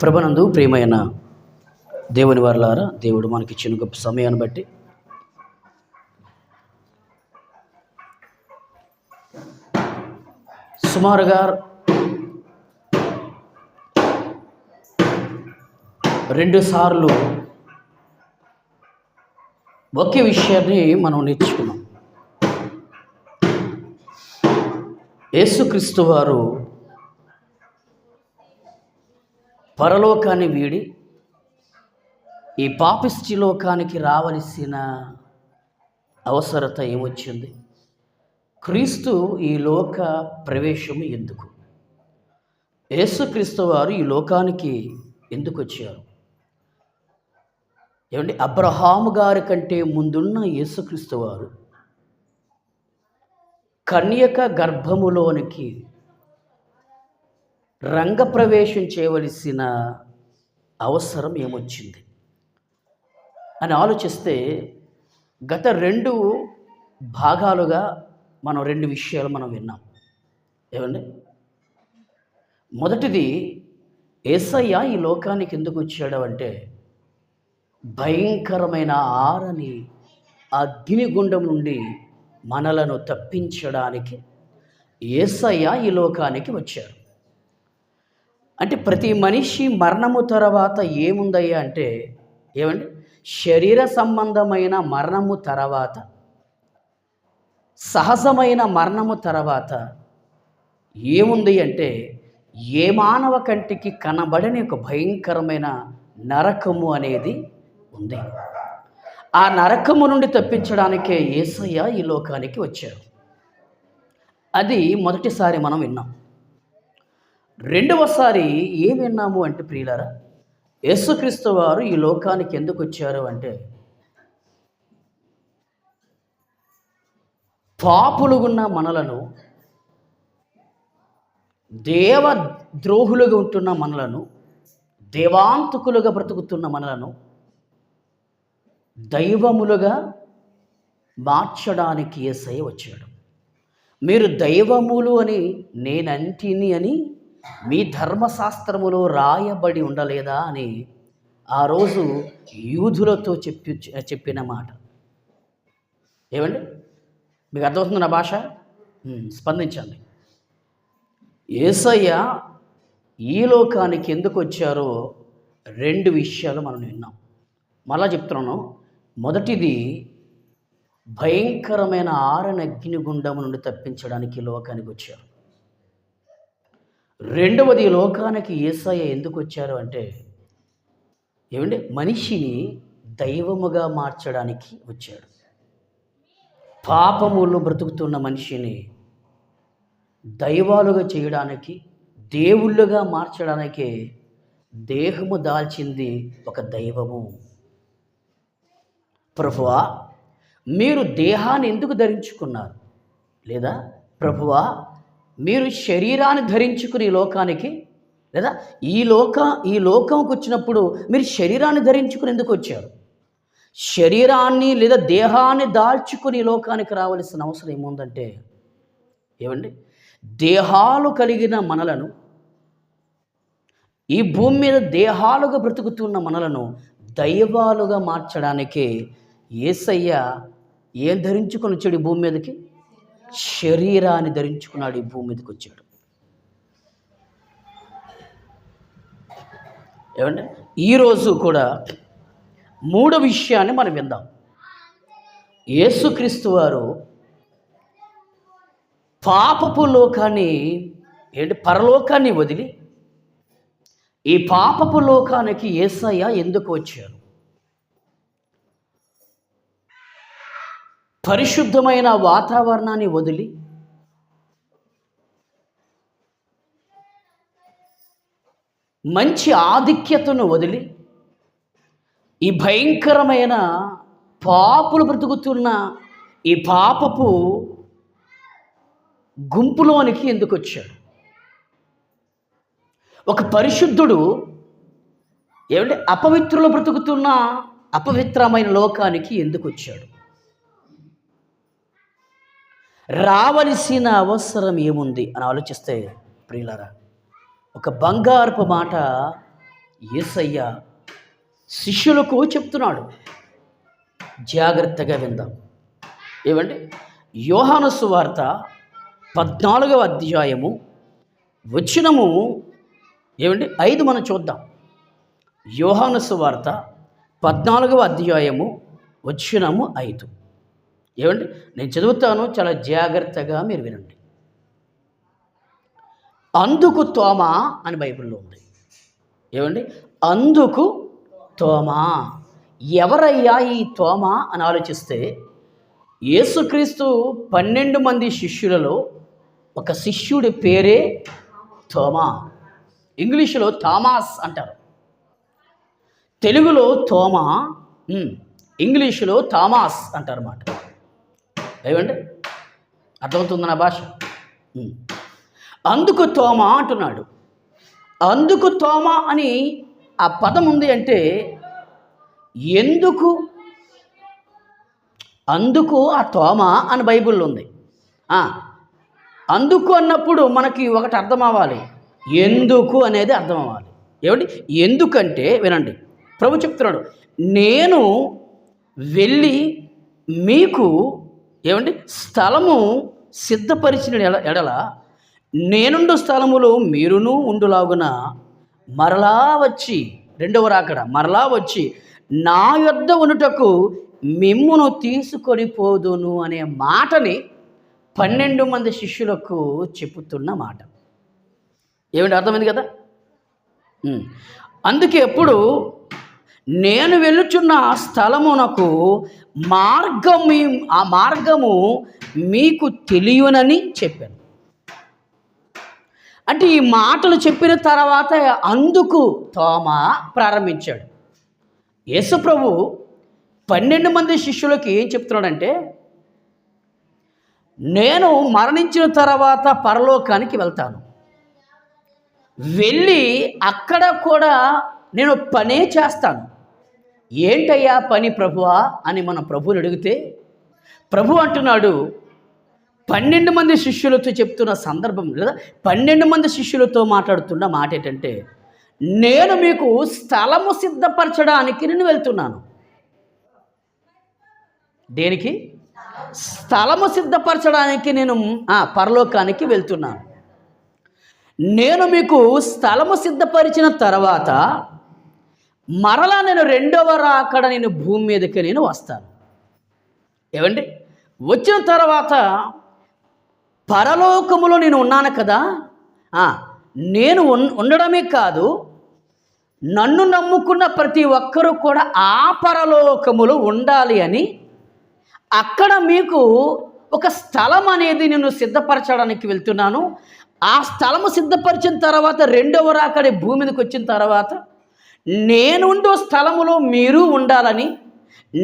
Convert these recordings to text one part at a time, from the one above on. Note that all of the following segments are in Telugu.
ప్రభునందు ప్రియమైన దేవుని వారలారా, దేవుడు మనకిచ్చిన గొప్ప సమయాన్ని బట్టి సుమారుగా 2 సార్లు ఒకే విషయాన్ని మనం నేర్చుకున్నాం. యేసుక్రీస్తు వారు పరలోకాన్ని వీడి ఈ పాపిష్టి లోకానికి రావలసిన అవసరత ఏమొచ్చింది? క్రీస్తు ఈ లోక ప్రవేశం ఎందుకు? యేసుక్రీస్తు వారు ఈ లోకానికి ఎందుకు వచ్చారు? ఏమండి, అబ్రహాము గారి కంటే ముందున్న యేసుక్రీస్తు వారు కన్యక గర్భములోనికి రంగప్రవేశం చేయవలసిన అవసరం ఏమొచ్చింది అని ఆలోచిస్తే, గత 2 భాగాలుగా మనం 2 విషయాలు మనం విన్నాం. ఏమండి, మొదటిది, యేసయ్య ఈ లోకానికి ఎందుకు వచ్చాడు అంటే, భయంకరమైన ఆరని అగ్నిగుండం నుండి మనలను తప్పించడానికి యేసయ్య ఈ లోకానికి వచ్చారు. అంటే ప్రతి మనిషి మరణము తర్వాత ఏముందయ్యా అంటే, ఏమండి, శరీర సంబంధమైన మరణము తర్వాత, సహజమైన మరణము తర్వాత ఏముంది అంటే, ఏ మానవ కంటికి కనబడని ఒక భయంకరమైన నరకము అనేది ఉంది. ఆ నరకము నుండి తప్పించడానికే యేసయ్య ఈ లోకానికి వచ్చారు. అది మొదటిసారి మనం విన్నాం. రెండవసారి ఏం విన్నాము అంటే, ప్రియులారా, యేసుక్రీస్తు వారు ఈ లోకానికి ఎందుకు వచ్చారు అంటే, పాపులుగున్న మనలను, దేవద్రోహులుగా ఉంటున్న మనలను, దేవాంతకులుగా బ్రతుకుతున్న మనలను దైవములుగా మార్చడానికి యేసయ్య వచ్చాడు. మీరు దైవములు అని నేనంటిని అని మీ ధర్మశాస్త్రములో రాయబడి ఉండలేదా అని ఆ రోజు యూదులతో చెప్పిన మాట. ఏమండి, మీకు అర్థమవుతుంది నా భాష? స్పందించండి. యేసయ్య ఈ లోకానికి ఎందుకు వచ్చారో 2 విషయాలు మనం విన్నాం. మళ్ళా చెప్తున్నాను. మొదటిది, భయంకరమైన ఆరని అగ్నిగుండం నుండి తప్పించడానికి ఈ లోకానికి వచ్చారు. రెండవది, లోకానికి యేసయ్య ఎందుకు వచ్చారు అంటే, ఏమంటే మనిషిని దైవముగా మార్చడానికి వచ్చాడు. పాపములు బ్రతుకుతున్న మనిషిని దైవాలుగా చేయడానికి, దేవుళ్ళుగా మార్చడానికే దేహము దాల్చింది ఒక దైవము. ప్రభువా, మీరు దేహాన్ని ఎందుకు ధరించుకున్నారు? లేదా ప్రభువా, మీరు శరీరాన్ని ధరించుకుని లోకానికి, లేదా ఈ లోకంకి వచ్చినప్పుడు మీరు శరీరాన్ని ధరించుకుని ఎందుకు వచ్చారు? శరీరాన్ని లేదా దేహాన్ని దాల్చుకుని లోకానికి రావాల్సిన అవసరం ఏముందంటే, ఏమండి, దేహాలు కలిగిన మనలను, ఈ భూమి మీద దేహాలుగా బ్రతుకుతున్న మనలను దైవాలుగా మార్చడానికే యేసయ్య ఏం ధరించుకొని వచ్చాడు ఈ భూమి మీదకి? శరీరాన్ని ధరించుకున్నాడు. ఈ భూమి మీదకి వచ్చాడు. ఏమంటే ఈరోజు కూడా 3వ విషయాన్ని మనం విందాం. యేసుక్రీస్తు వారు పాపపు లోకాన్ని, పరలోకాన్ని వదిలి ఈ పాపపు లోకానికి యేసయ్య ఎందుకు వచ్చారు? పరిశుద్ధమైన వాతావరణాన్ని వదిలి, మంచి ఆధిక్యతను వదిలి, ఈ భయంకరమైన పాపులు బ్రతుకుతున్న ఈ పాపపు గుంపులోనికి ఎందుకు వచ్చాడు? ఒక పరిశుద్ధుడు, ఏమంటే అపవిత్రులు బ్రతుకుతున్న అపవిత్రమైన లోకానికి ఎందుకు వచ్చాడు? రావలసిన అవసరం ఏముంది అని ఆలోచిస్తే, ప్రియులారా, ఒక బంగారపు మాట యేసయ్య శిష్యులకు చెప్తున్నాడు. జాగ్రత్తగా విందాం. ఏమండి? యోహాను సువార్త 14వ అధ్యాయము వచనము 5 మనం చూద్దాం. యోహాను సువార్త 14వ అధ్యాయము వచనము 5. నేను చదువుతాను, చాలా జాగ్రత్తగా మీరు వినండి. అందుకు తోమా అని బైబిల్లో ఉంది. అందుకు తోమా. ఎవరయ్యా ఈ తోమా అని ఆలోచిస్తే, యేసుక్రీస్తు 12 మంది శిష్యులలో ఒక శిష్యుడి పేరే తోమా. ఇంగ్లీషులో థామస్ అంటారు, తెలుగులో తోమా, ఇంగ్లీషులో థామస్ అంటారు అన్నమాట. అర్థమవుతుంది నా భాష? అందుకు తోమా అంటున్నాడు. అందుకు తోమా అని ఆ పదం ఉంది అంటే ఎందుకు, అందుకు ఆ తోమా అని బైబిల్లో ఉంది. అందుకు అన్నప్పుడు మనకి ఒకటి అర్థం అవ్వాలి, ఎందుకు అనేది అర్థం అవ్వాలి. ఎందుకంటే వినండి, ప్రభు చెప్తున్నాడు, నేను వెళ్ళి మీకు స్థలము సిద్ధపరిచిన ఎడల నేనుండు స్థలములో మీరును ఉండులాగున మరలా వచ్చి, రెండవ రాకడ మరలా వచ్చి నా యొద్ద ఉండుటకు మిమ్మును తీసుకొని పోదును అనే మాటని 12 మంది శిష్యులకు చెప్పుతున్న మాట. అర్థమైంది కదా? అందుకే ఎప్పుడు నేను వెళ్ళుచున్న స్థలమునకు ఆ మార్గము మీకు తెలియనని చెప్పాను. అంటే ఈ మాటలు చెప్పిన తర్వాత అందుకు తోమా ప్రారంభించాడు. యేసు ప్రభు 12 మంది శిష్యులకి ఏం చెప్తున్నాడంటే, నేను మరణించిన తర్వాత పరలోకానికి వెళ్తాను, వెళ్ళి అక్కడ కూడా నేను పనే చేస్తాను. ఏంటయ్యా పని ప్రభువా అని మన ప్రభువుని అడిగితే, ప్రభు అంటున్నాడు, 12 మంది శిష్యులతో చెప్తున్న సందర్భం లేదా 12 మంది శిష్యులతో మాట్లాడుతున్న మాట ఏంటంటే, నేను మీకు స్థలము సిద్ధపరచడానికి నేను వెళ్తున్నాను. దేనికి? స్థలము సిద్ధపరచడానికి నేను పరలోకానికి వెళ్తున్నాను. నేను మీకు స్థలము సిద్ధపరిచిన తర్వాత మరలా నేను రెండవ రాకడ నేను భూమి మీదకి నేను వస్తాను. వచ్చిన తర్వాత పరలోకములో నేను ఉన్నాను కదా, నేను ఉండడమే కాదు, నన్ను నమ్ముకున్న ప్రతి ఒక్కరూ కూడా ఆ పరలోకములో ఉండాలి అని అక్కడ మీకు ఒక స్థలం అనేది నేను సిద్ధపరచడానికి వెళ్తున్నాను. ఆ స్థలము సిద్ధపరిచిన తర్వాత రెండవ రాకడ భూమి మీదకి వచ్చిన తర్వాత నేనుండో స్థలములో మీరు ఉండాలని,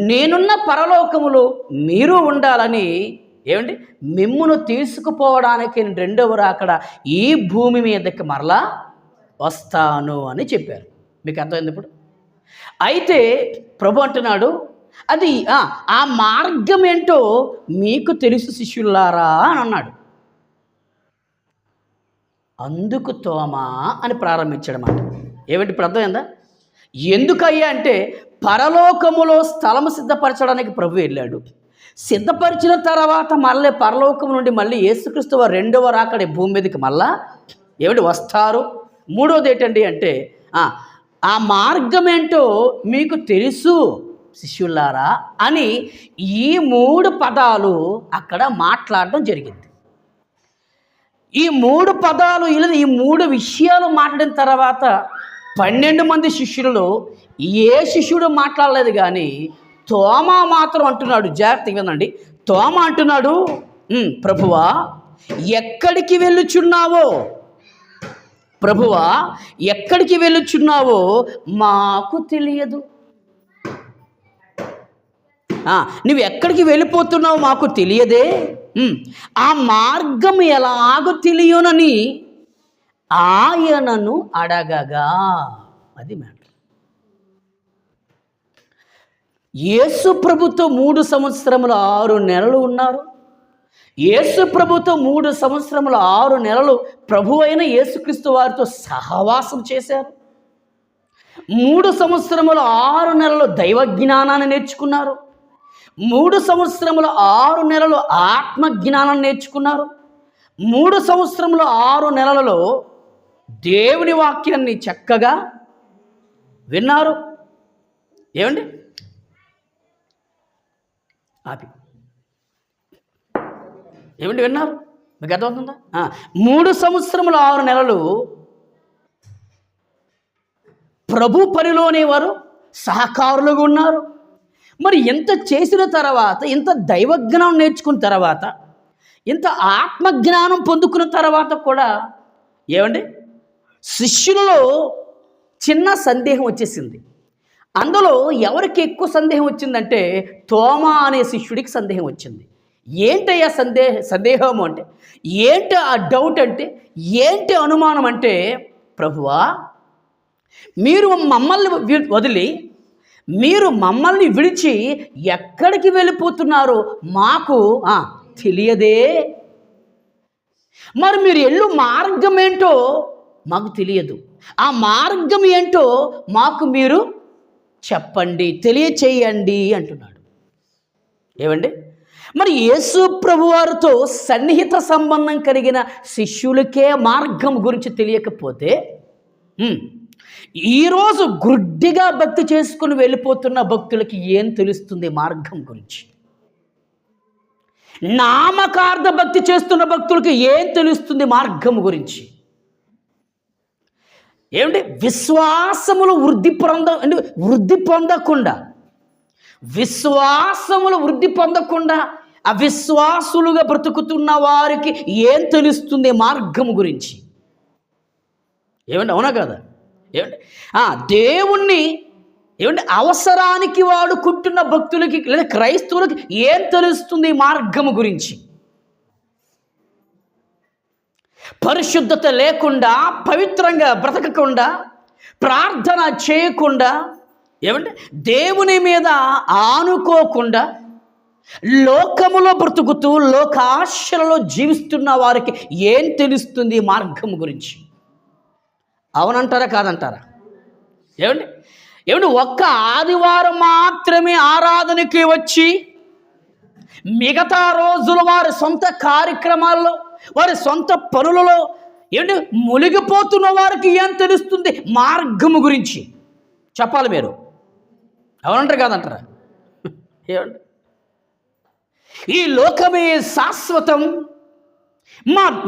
నేనున్న పరలోకములో మీరు ఉండాలని మిమ్మును తీసుకుపోవడానికి రెండవ రాకడ ఈ భూమి మీదకి మరలా వస్తాను అని చెప్పారు. మీకు అర్థమైంది ఇప్పుడు? అయితే ప్రభు అంటున్నాడు, అది ఆ మార్గం ఏంటో మీకు తెలుసు శిష్యులారా అని అన్నాడు. అందుకు తోమా అని ప్రారంభించాడన్నమాట. ఇప్పుడు అర్థమైందా? ఎందుకయ్యా అంటే, పరలోకములో స్థలము సిద్ధపరచడానికి ప్రభు వెళ్ళాడు. సిద్ధపరిచిన తర్వాత మళ్ళీ పరలోకము నుండి మళ్ళీ యేసుక్రీస్తు వారు రెండవ రాకడ భూమి మీదకి మళ్ళా వస్తారు. మూడోది ఏంటండి అంటే, ఆ మార్గం ఏంటో మీకు తెలుసు శిష్యులారా అని ఈ 3 పదాలు అక్కడ మాట్లాడడం జరిగింది. ఈ 3 పదాలు ఇలా ఈ 3 విషయాలు మాట్లాడిన తర్వాత 12 మంది శిష్యులలో ఏ శిష్యుడు మాట్లాడలేదు, కానీ తోమా మాత్రం అంటున్నాడు. జాగ్రత్తగా వినండి. తోమా అంటున్నాడు, ప్రభువా ఎక్కడికి వెళ్ళుచున్నావో, ప్రభువా ఎక్కడికి వెళ్ళుచున్నావో మాకు తెలియదు. నువ్వు ఎక్కడికి వెళ్ళిపోతున్నావో మాకు తెలియదే, ఆ మార్గం ఎలాగో తెలియనని ఆయనను అడగగా. అది మ్యాటర్. యేసు ప్రభుతో 3 సంవత్సరములు 6 నెలలు ఉన్నారు. యేసు ప్రభుతో 3 సంవత్సరములు 6 నెలలు ప్రభు అయిన యేసుక్రీస్తు వారితో సహవాసం చేశారు. 3 సంవత్సరములు 6 నెలలు దైవ జ్ఞానాన్ని నేర్చుకున్నారు. 3 సంవత్సరములు 6 నెలలు ఆత్మ జ్ఞానాన్ని నేర్చుకున్నారు. 3 సంవత్సరములు 6 నెలలలో దేవుని వాక్యాన్ని చక్కగా విన్నారు. ఏమండి ఏమండి విన్నారు? మీకు అర్థమవుతుందా? 3 సంవత్సరములు 6 నెలలు ప్రభు పనిలోనే వారు సహకారులుగా ఉన్నారు. మరి ఎంత చేసిన తర్వాత, ఇంత దైవజ్ఞానం నేర్చుకున్న తర్వాత, ఇంత ఆత్మజ్ఞానం పొందుకున్న తర్వాత కూడా ఏమండి శిష్యులలో చిన్న సందేహం వచ్చేసింది. అందులో ఎవరికి ఎక్కువ సందేహం వచ్చిందంటే తోమా అనే శిష్యుడికి సందేహం వచ్చింది. ఏంటయ్యా సందేహం అంటే, ఏంటి ఆ డౌట్ అంటే, ఏంటి అనుమానం అంటే, ప్రభువా మీరు మమ్మల్ని వదిలి, మీరు మమ్మల్ని విడిచి ఎక్కడికి వెళ్ళిపోతున్నారో మాకు తెలియదే. మరి మీరు వెళ్ళు మార్గం ఏంటో మాకు తెలియదు. ఆ మార్గం ఏంటో మాకు మీరు చెప్పండి, తెలియచేయండి అంటున్నాడు. ఏమండి మరి యేసు ప్రభువారితో సన్నిహిత సంబంధం కలిగిన శిష్యులకే మార్గం గురించి తెలియకపోతే ఈరోజు గుడ్డిగా భక్తి చేసుకుని వెళ్ళిపోతున్న భక్తులకి ఏం తెలుస్తుంది మార్గం గురించి? నామకార్థ భక్తి చేస్తున్న భక్తులకి ఏం తెలుస్తుంది మార్గం గురించి? ఏమంటే విశ్వాసములు వృద్ధి పొందకుండా అవిశ్వాసులుగా బ్రతుకుతున్న వారికి ఏం తెలుస్తుంది మార్గం గురించి? ఏమంటే అవునా కదా? ఏమంటే దేవుణ్ణి అవసరానికి వాడుకుంటున్న భక్తులకి లేదా క్రైస్తవులకి ఏం తెలుస్తుంది మార్గము గురించి? పరిశుద్ధత లేకుండా, పవిత్రంగా బ్రతకకుండా, ప్రార్థన చేయకుండా, ఏమంటే దేవుని మీద ఆనుకోకుండా లోకములో బ్రతుకుతూ లోకాశలలో జీవిస్తున్న వారికి ఏం తెలుస్తుంది మార్గం గురించి? అవునంటారా కాదంటారా? ఏమండి ఒక్క ఆదివారం మాత్రమే ఆరాధనకి వచ్చి మిగతా రోజులు వారి సొంత కార్యక్రమాల్లో, వారి సొంత పనులలో మునిగిపోతున్న వారికి ఏం తెలుస్తుంది మార్గము గురించి? చెప్పాలి మీరు. అవునంటారు కాదంటారా? ఏమండి ఈ లోకమే శాశ్వతం,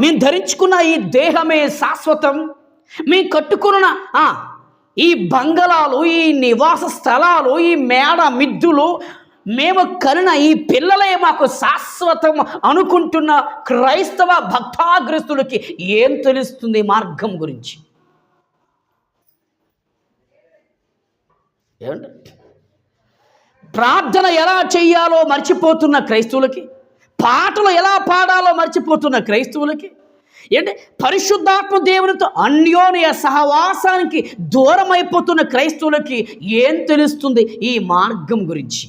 మేము ధరించుకున్న ఈ దేహమే శాశ్వతం, మేము కట్టుకున్న ఈ బంగళాలు, ఈ నివాస స్థలాలు, ఈ మేడ మిద్దులు, మేము కనిన ఈ పిల్లలే మాకు శాశ్వతం అనుకుంటున్న క్రైస్తవ భక్తాగ్రస్తులకి ఏం తెలుస్తుంది మార్గం గురించి? ఏమండి ప్రార్థన ఎలా చేయాలో మర్చిపోతున్న క్రైస్తవులకి, పాటలు ఎలా పాడాలో మర్చిపోతున్న క్రైస్తవులకి, పరిశుద్ధాత్మ దేవునితో అన్యోన్య సహవాసానికి దూరం అయిపోతున్న క్రైస్తవులకి ఏం తెలుస్తుంది ఈ మార్గం గురించి?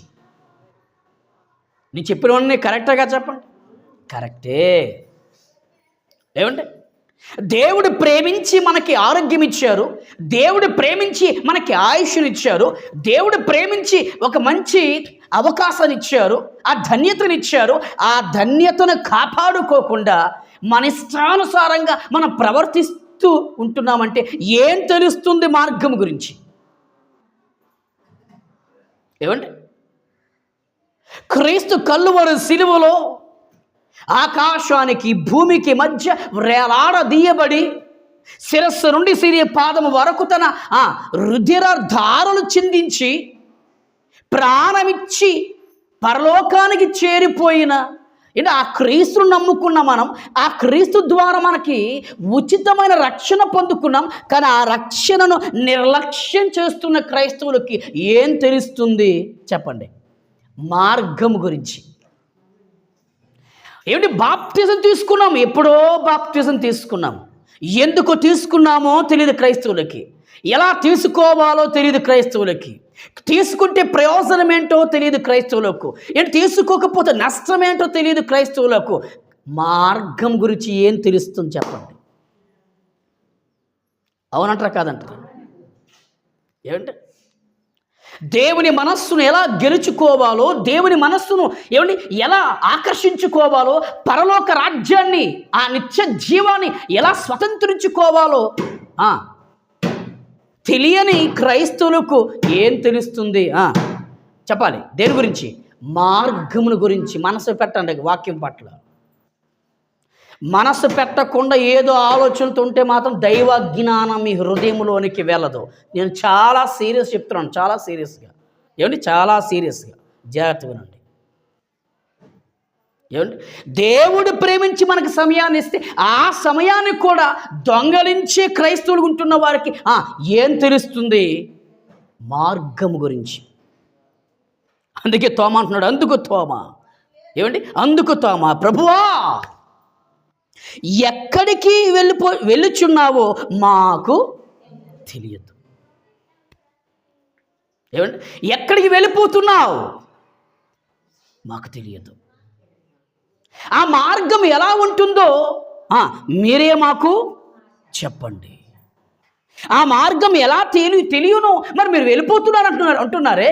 నేను చెప్పినవన్నీ కరెక్ట్గా చెప్పండి. కరెక్టే. ఏమంటే దేవుడు ప్రేమించి మనకి ఆరోగ్యం ఇచ్చారు, దేవుడు ప్రేమించి మనకి ఆయుష్నిచ్చారు, దేవుడు ప్రేమించి ఒక మంచి అవకాశాన్ని ఇచ్చారు, ఆ ధన్యతనిచ్చారు. ఆ ధన్యతను కాపాడుకోకుండా మన ఇష్టానుసారంగా మనం ప్రవర్తిస్తూ ఉంటున్నామంటే ఏం తెలుస్తుంది మార్గం గురించి? ఏమండి క్రీస్తు కల్లువరి సిలువలో ఆకాశానికి భూమికి మధ్య వేలాడదీయబడి శిరస్సు నుండి సిరి పాదము వరకు తన రుధిర ధారలు చిందించి ప్రాణమిచ్చి పరలోకానికి చేరిపోయిన ఆ క్రీస్తును నమ్ముకున్న మనం, ఆ క్రీస్తు ద్వారా మనకి ఉచితమైన రక్షణ పొందుకున్నాం. కానీ ఆ రక్షణను నిర్లక్ష్యం చేస్తున్న క్రైస్తవులకి ఏం తెలుస్తుంది చెప్పండి మార్గం గురించి? బాప్తిజం తీసుకున్నాం, ఎప్పుడో బాప్తిజం తీసుకున్నాం. ఎందుకు తీసుకున్నామో తెలియదు క్రైస్తవులకి, ఎలా తీసుకోవాలో తెలియదు క్రైస్తవులకి, తీసుకుంటే ప్రయోజనం ఏంటో తెలియదు క్రైస్తవులకు, తీసుకోకపోతే నష్టం ఏంటో తెలియదు క్రైస్తవులకు. మార్గం గురించి ఏం తెలుస్తుంది చెప్పండి? అవునంటారా కాదంటారా? ఏమంటే దేవుని మనస్సును ఎలా గెలుచుకోవాలో, దేవుని మనస్సును ఎలా ఆకర్షించుకోవాలో, పరలోక రాజ్యాన్ని, ఆ నిత్య జీవాన్ని ఎలా స్వతంత్రించుకోవాలో తెలియని క్రైస్తవులకు ఏం తెలుస్తుంది? చెప్పాలి. దేని గురించి? మార్గమును గురించి మనసు పెట్టండి. వాక్యం పట్ల మనసు పెట్టకుండా ఏదో ఆలోచనతో ఉంటే మాత్రం దైవ జ్ఞానం మీ హృదయంలోనికి వెళ్ళదు. నేను చాలా సీరియస్ చెప్తున్నాను, చాలా సీరియస్గా. చాలా సీరియస్గా జాగ్రత్త వినండి. దేవుడు ప్రేమించి మనకు సమయాన్ని ఇస్తే ఆ సమయాన్ని కూడా దొంగలించే క్రైస్తవులు ఉంటున్న వారికి ఏం తెలుస్తుంది? మార్గం గురించి. అందుకే తోమా అంటున్నాడు, అందుకు తోమా అందుకు తోమా, ప్రభువా ఎక్కడికి వెళ్ళుచున్నావో మాకు తెలియదు. ఎక్కడికి వెళ్ళిపోతున్నావు మాకు తెలియదు. ఆ మార్గం ఎలా ఉంటుందో మీరే మాకు చెప్పండి. ఆ మార్గం ఎలా తెలియను? మరి మీరు వెళ్ళిపోతున్నారు అంటున్నారే,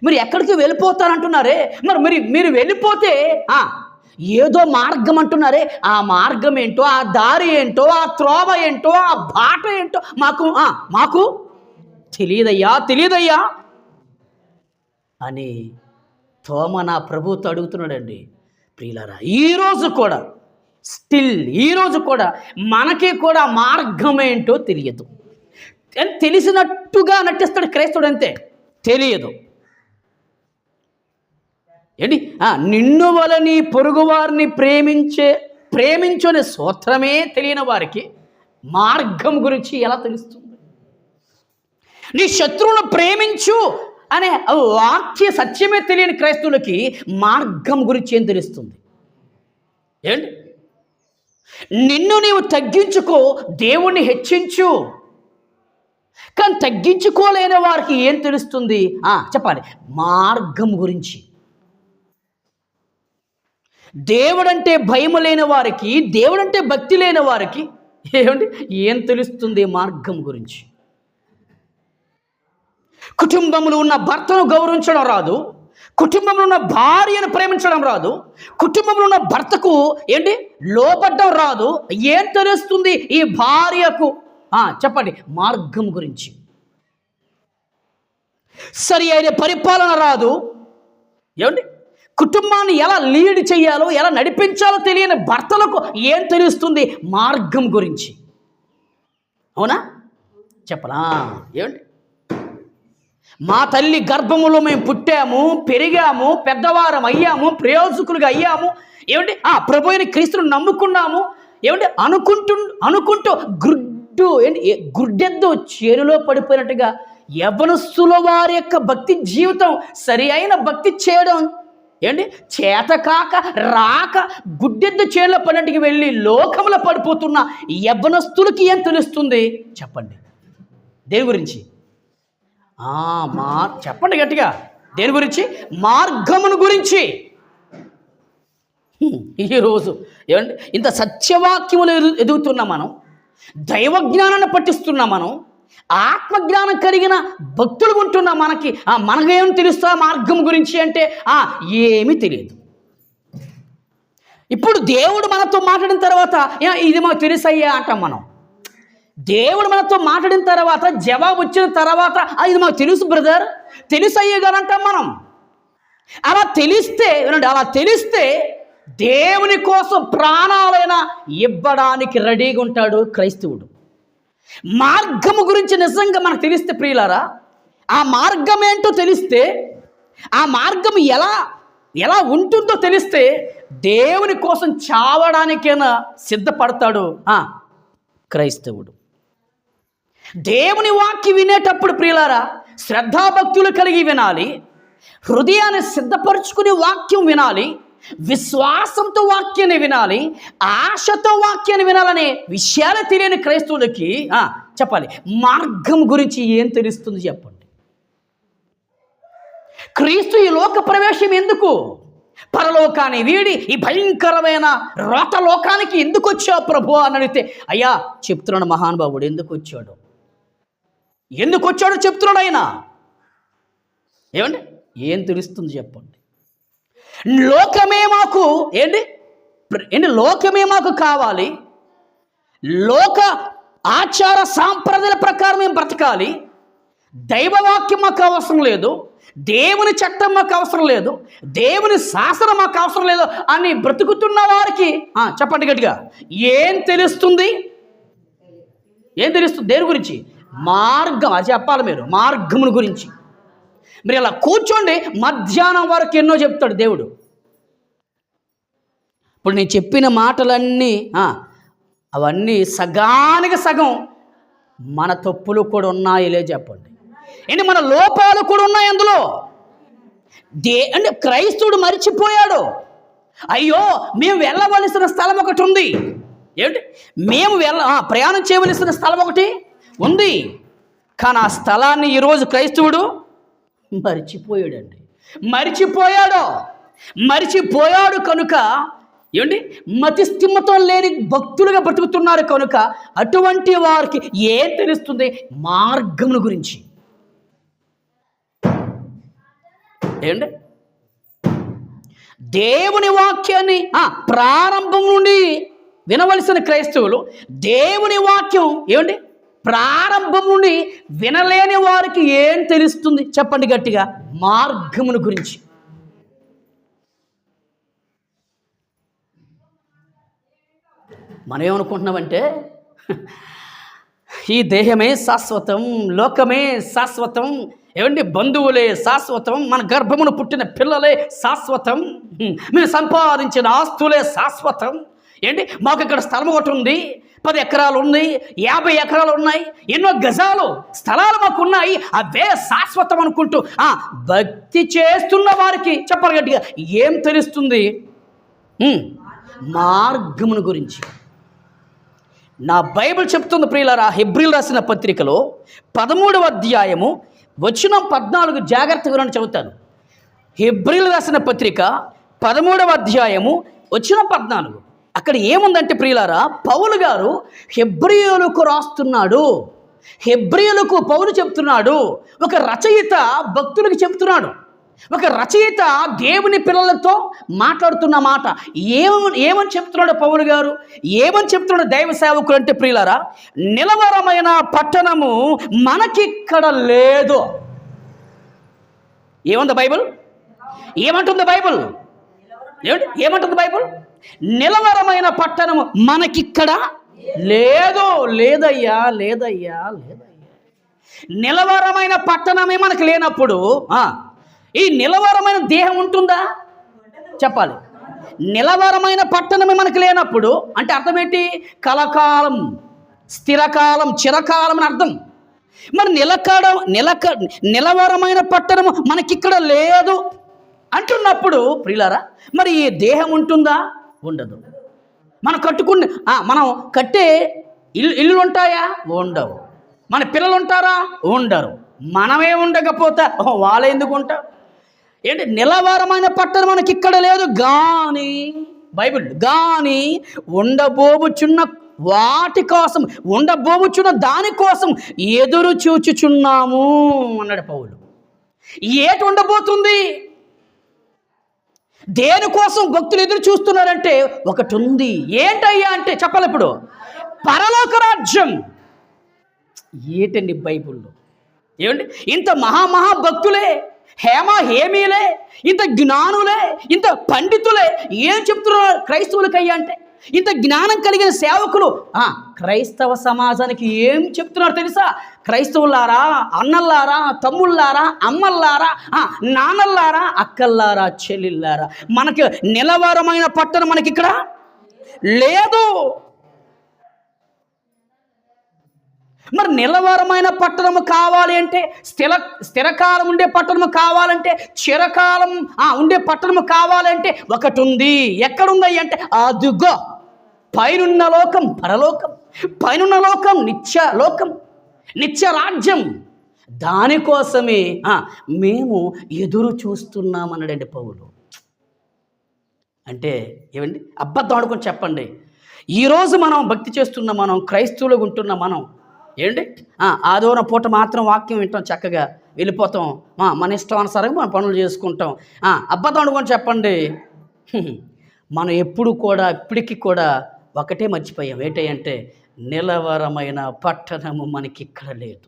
మీరు ఎక్కడికి వెళ్ళిపోతారంటున్నారే, మరి మీరు వెళ్ళిపోతే ఏదో మార్గం అంటున్నారే, ఆ మార్గం ఏంటో, ఆ దారి ఏంటో, ఆ త్రోవ ఏంటో, ఆ బాట ఏంటో మాకు తెలియదయ్యా అని తోమ నా ప్రభుతో అడుగుతున్నాడండి. ప్రియులారా, ఈరోజు కూడా ఈరోజు కూడా మనకి కూడా మార్గం ఏంటో తెలియదు. తెలిసినట్టుగా నటిస్తాడు క్రైస్తవుడు, అంతే. తెలియదు. నిన్ను వలని పొరుగువారిని ప్రేమించని సూత్రమే తెలియని వారికి మార్గం గురించి ఎలా తెలుస్తుంది? నీ శత్రువును ప్రేమించు అనే వాక్య సత్యమే తెలియని క్రైస్తవులకి మార్గం గురించి ఏం తెలుస్తుంది? నిన్ను నీవు తగ్గించుకో, దేవుణ్ణి హెచ్చించు. కానీ తగ్గించుకోలేని వారికి ఏం తెలుస్తుంది? చెప్పాలి, మార్గం గురించి. దేవుడంటే భయము లేని వారికి, దేవుడంటే భక్తి లేని వారికి ఏం తెలుస్తుంది మార్గం గురించి? కుటుంబంలో ఉన్న భర్తను గౌరవించడం రాదు, కుటుంబంలో ఉన్న భార్యను ప్రేమించడం రాదు, కుటుంబంలో ఉన్న భర్తకు లోపడ్డం రాదు. ఏం తెలుస్తుంది ఈ భార్యకు? చెప్పండి, మార్గం గురించి. సరి అయిన పరిపాలన రాదు. కుటుంబాన్ని ఎలా లీడ్ చేయాలో, ఎలా నడిపించాలో తెలియని భర్తలకు ఏం తెలుస్తుంది? మార్గం గురించి. అవునా? చెప్పనా? మా తల్లి గర్భములో మేము పుట్టాము, పెరిగాము, పెద్దవారం అయ్యాము, ప్రయోజకులుగా అయ్యాము, ప్రభు అయిన క్రీస్తును నమ్ముకున్నాము, అనుకుంటూ గుడ్డెద్దు చేనులో పడిపోయినట్టుగా యవ్వనస్తుల వారి యొక్క భక్తి జీవితం, సరి అయిన భక్తి చేయడం చేతకాక రాక గుడ్డెద్దు చేనులో పడినట్టుకి వెళ్ళి లోకంలో పడిపోతున్న యవ్వనస్తులకి ఏం తెలుస్తుంది? చెప్పండి. దేని గురించి? చెప్పండి గట్టిగా. దేని గురించి? మార్గమును గురించి. ఈరోజు ఇంత సత్యవాక్యములు ఎదుగుతున్నాం మనం, దైవజ్ఞానాన్ని పఠిస్తున్నాం మనం, ఆత్మజ్ఞానం కలిగిన భక్తులు ఉంటున్నా మనకేం తెలుస్తా మార్గం గురించి అంటే ఏమీ తెలియదు. ఇప్పుడు దేవుడు మనతో మాట్లాడిన తర్వాత ఇది మాకు తెలుసయ్యా అంటాం మనం. దేవుడు మనతో మాట్లాడిన తర్వాత, జవాబు వచ్చిన తర్వాత ఇది మాకు తెలుసు బ్రదర్, తెలుసయ్యా గారు అంటాం మనం. అలా తెలిస్తే దేవుని కోసం ప్రాణాలైనా ఇవ్వడానికి రెడీగా ఉంటాడు క్రైస్తవుడు. మార్గము గురించి నిజంగా మనకు తెలిస్తే ప్రియులారా, ఆ మార్గం ఏంటో తెలిస్తే, ఆ మార్గం ఎలా ఉంటుందో తెలిస్తే దేవుని కోసం చావడానికైనా సిద్ధపడతాడు క్రైస్తవుడు. దేవుని వాక్యం వినేటప్పుడు ప్రియులారా, శ్రద్ధాభక్తులు కలిగి వినాలి, హృదయాన్ని సిద్ధపరుచుకుని వాక్యం వినాలి, విశ్వాసంతో వాక్యాన్ని వినాలి, ఆశతో వాక్యాన్ని వినాలనే విషయాలు తెలియని క్రైస్తవులకి చెప్పాలి, మార్గం గురించి ఏం తెలుస్తుంది చెప్పండి. క్రీస్తు ఈ లోక ప్రవేశం ఎందుకు? పరలోకాన్ని వీడి ఈ భయంకరమైన రోత లోకానికి ఎందుకు వచ్చావు ప్రభు అని అడిగితే, అయ్యా చెప్తున్నాడు మహానుభావుడు ఎందుకు వచ్చాడు. ఎందుకు వచ్చాడో చెప్తున్నాడు ఆయన. ఏమండి, ఏం తెలుస్తుంది చెప్పండి? లోకమే మాకు లోకమే మాకు కావాలి, లోక ఆచార సాంప్రదాయాల ప్రకారం మేము బ్రతకాలి, దైవవాక్యం మాకు అవసరం లేదు, దేవుని చట్టం మాకు అవసరం లేదు, దేవుని శాసనం మాకు అవసరం లేదు అని బ్రతుకుతున్న వారికి చెప్పండి గట్టిగా, ఏం తెలుస్తుంది? ఏం తెలుస్తుంది? దేని గురించి? మార్గం. అది చెప్పాలి మీరు, మార్గముల గురించి. మీరు ఇలా కూర్చోండి, మధ్యాహ్నం వరకు ఎన్నో చెప్తాడు దేవుడు. ఇప్పుడు నేను చెప్పిన మాటలన్నీ అవన్నీ సగానికి సగం మన తప్పులు కూడా ఉన్నాయిలే చెప్పండి. ఏంటి, మన లోపాలు కూడా ఉన్నాయి అందులో. అంటే క్రైస్తవుడు మరిచిపోయాడు. అయ్యో, మేము వెళ్ళవలసిన స్థలం ఒకటి ఉంది. ఏమిటి? మేము ప్రయాణం చేయవలసిన స్థలం ఒకటి ఉంది, కానీ ఆ స్థలాన్ని ఈరోజు క్రైస్తవుడు మరిచిపోయాడండి. మరిచిపోయాడు కనుక ఏమండి, మతిస్థిమితం లేని భక్తులుగా బ్రతుకుతున్నారు కనుక అటువంటి వారికి ఏం తెలుస్తుంది? మార్గముల గురించి. ఏమండి, దేవుని వాక్యాన్ని ప్రారంభం నుండి వినవలసిన క్రైస్తవులు దేవుని వాక్యం ఏమండి ప్రారంభం నుండి వినలేని వారికి ఏం తెలుస్తుంది చెప్పండి గట్టిగా? మార్గముల గురించి. మనం ఏమనుకుంటున్నామంటే ఈ దేహమే శాశ్వతం, లోకమే శాశ్వతం, ఏమండి బంధువులే శాశ్వతం, మన గర్భమును పుట్టిన పిల్లలే శాశ్వతం, మేము సంపాదించిన ఆస్తులే శాశ్వతం. ఏంటి, మాకు ఇక్కడ స్థలం ఒకటి ఉంది, 10 ఎకరాలు ఉంది, 50 ఎకరాలు ఉన్నాయి, ఎన్నో గజాలు స్థలాలు మాకు ఉన్నాయి, అవే శాశ్వతం అనుకుంటూ భక్తి చేస్తున్న వారికి చెప్పాలి గట్టిగా ఏం తెలుస్తుంది? మార్గమును గురించి. నా బైబిల్ చెప్తుంది ప్రియులారా, హెబ్రీలు రాసిన పత్రికలో 13వ అధ్యాయము వచనం 14 జాగ్రత్తగా చదువుతాను. హెబ్రీలు రాసిన పత్రిక 13వ అధ్యాయము వచనం 14. అక్కడ ఏముందంటే ప్రియులారా, పౌలు గారు హెబ్రీయులకు రాస్తున్నాడు. హెబ్రీయులకు పౌలు చెప్తున్నాడు. ఒక రచయిత భక్తులకు చెప్తున్నాడు. ఒక రచయిత దేవుని పిల్లలతో మాట్లాడుతున్న మాట. ఏమని చెప్తున్నాడు పౌలు గారు? ఏమని చెప్తున్నాడు దైవ సేవకులు అంటే ప్రియులారా, నిలవరమైన పట్టణము మనకిక్కడ లేదు. ఏముంది బైబిల్? ఏమంటుంది బైబిల్? ఏమంటుంది బైబిల్? నిలవరమైన పట్టణము మనకిక్కడ లేదు. లేదయ్యా. నిలవరమైన పట్టణమే మనకు లేనప్పుడు ఈ నిలవరమైన దేహం ఉంటుందా? చెప్పాలి. నిలవరమైన పట్టణమే మనకు లేనప్పుడు అంటే అర్థం ఏంటి? కలకాలం, స్థిరకాలం, చిరకాలం అని అర్థం. మరి నిలవరమైన పట్టణము మనకిక్కడ లేదు అంటున్నప్పుడు ప్రియులారా, మరి ఈ దేహం ఉంటుందా? ఉండదు. మనం కట్టే ఇల్లు ఉంటాయా? ఉండవు. మన పిల్లలు ఉంటారా? ఉండరు. మనమే ఉండకపోతే వాళ్ళే ఎందుకు ఉంటారు? ఏంటి, నిలవరమైన పట్టణం మనకి ఇక్కడ లేదు, కానీ బైబిల్ కానీ ఉండబోచున్న వాటి కోసం, ఉండబోచున్న దానికోసం ఎదురు చూచుచున్నాము అన్నాడు పౌలు. ఏటి ఉండబోతుంది? దేనికోసం భక్తులు ఎదురు చూస్తున్నారంటే ఒకటి ఉంది. ఏంటయ్యా అంటే చెప్పాలి ఇప్పుడు, పరలోక రాజ్యం. ఏటండి బైబిల్లో? ఏమండి, ఇంత మహాభక్తులే, హేమీలే, ఇంత జ్ఞానులే, ఇంత పండితులే ఏం చెప్తున్నారు క్రైస్తవులకయ్యా అంటే? ఇంత జ్ఞానం కలిగిన సేవకులు క్రైస్తవ సమాజానికి ఏం చెప్తున్నారు తెలుసా? క్రైస్తవులారా, అన్నల్లారా, తమ్ముళ్ళారా, అమ్మల్లారా, నాన్నల్లారా, అక్కల్లారా, చెల్లిల్లారా, మనకి నిలవరమైన పట్టణం మనకి ఇక్కడ లేదు. మరి నిలవరమైన పట్టణము కావాలి అంటే, స్థిరకాలం ఉండే పట్టణము కావాలంటే, చిరకాలం ఉండే పట్టణము కావాలంటే ఒకటి ఉంది. ఎక్కడుంది అంటే అదుగో పైనున్న లోకం, పరలోకం. పైనున్న లోకం నిత్యలోకం, నిత్యరాజ్యం. దానికోసమే మేము ఎదురు చూస్తున్నామన్నాడండి పౌలు. అంటే ఏమండి, అబద్ధం ఆడుకొని చెప్పండి, ఈరోజు మనం భక్తి చేస్తున్న మనం, క్రైస్తవులుగా ఉంటున్న మనం ఏంటి ఆదివారం పూట మాత్రం వాక్యం వింటాం, చక్కగా వెళ్ళిపోతాం, మన ఇష్టానుసారంగా మన పనులు చేసుకుంటాం. అబద్ధం అనుకొని చెప్పండి, మనం ఎప్పుడు కూడా ఇప్పటికీ కూడా ఒకటే మర్చిపోయాం. ఏంటంటే నిలవరమైన పట్టణము మనకి ఇక్కడ లేదు.